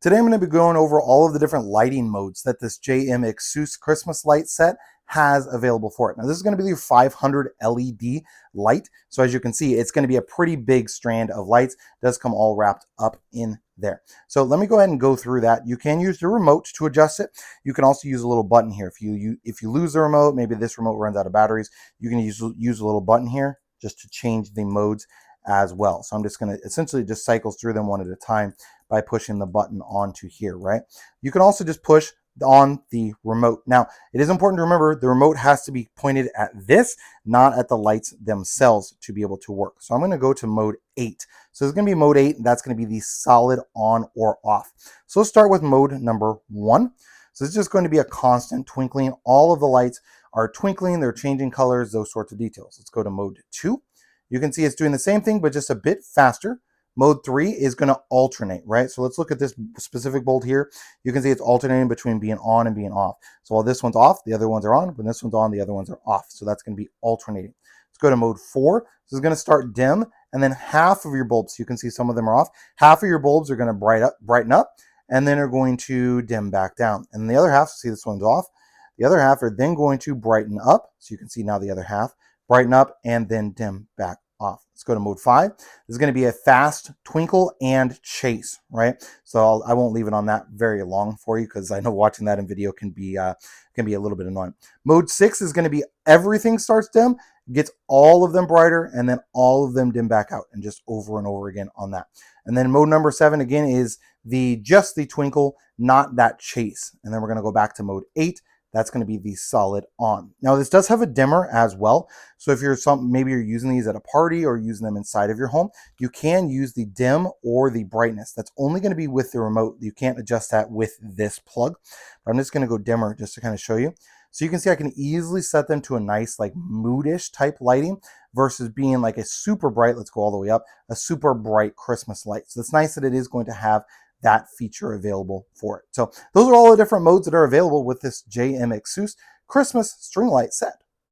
Today I'm going to be going over all of the different lighting modes that this JMexsuss Christmas light set has available for it. Now this is going to be your 500 LED light. So as you can see, it's going to be a pretty big strand of lights. It does come all wrapped up in there. So let me go ahead and go through that. You can use the remote to adjust it. You can also use a little button here. If you lose the remote, maybe this remote runs out of batteries, you can use a little button here just to change the modes as well. So I'm just going to essentially just cycle through them one at a time by pushing the button onto here, right? You can also just push on the remote. Now, it is important to remember the remote has to be pointed at this, not at the lights themselves to be able to work. So I'm going to go to mode 8. So it's going to be mode 8, and that's going to be the solid on or off. So let's start with mode number 1. So it's just going to be a constant twinkling. All of the lights are twinkling, they're changing colors, those sorts of details. Let's go to mode 2. You can see it's doing the same thing, but just a bit faster. Mode 3 is going to alternate, right? So let's look at this specific bulb here. You can see it's alternating between being on and being off. So while this one's off, the other ones are on. When this one's on, the other ones are off. So that's going to be alternating. Let's go to mode 4. This is going to start dim, and then half of your bulbs, you can see some of them are off. Half of your bulbs are going to brighten up, and then are going to dim back down. And the other half, see this one's off. The other half are then going to brighten up. So you can see now the other half brighten up and then dim back off. Let's go to mode 5. This is going to be a fast twinkle and chase, right? So I won't leave it on that very long for you because I know watching that in video can be a little bit annoying. Mode 6 is going to be everything starts dim, gets all of them brighter, and then all of them dim back out, and just over and over again on that. And then mode number 7 again is just the twinkle, not that chase. And then we're going to go back to mode 8. That's going to be the solid on. Now this does have a dimmer as well. So if maybe you're using these at a party or using them inside of your home, you can use the dim or the brightness. That's only going to be with the remote. You can't adjust that with this plug. But I'm just going to go dimmer just to kind of show you. So you can see I can easily set them to a nice like moodish type lighting versus being like a super bright, let's go all the way up, a super bright Christmas light. So it's nice that it is going to have that feature available for it. So those are all the different modes that are available with this JMexsuss Christmas string light set.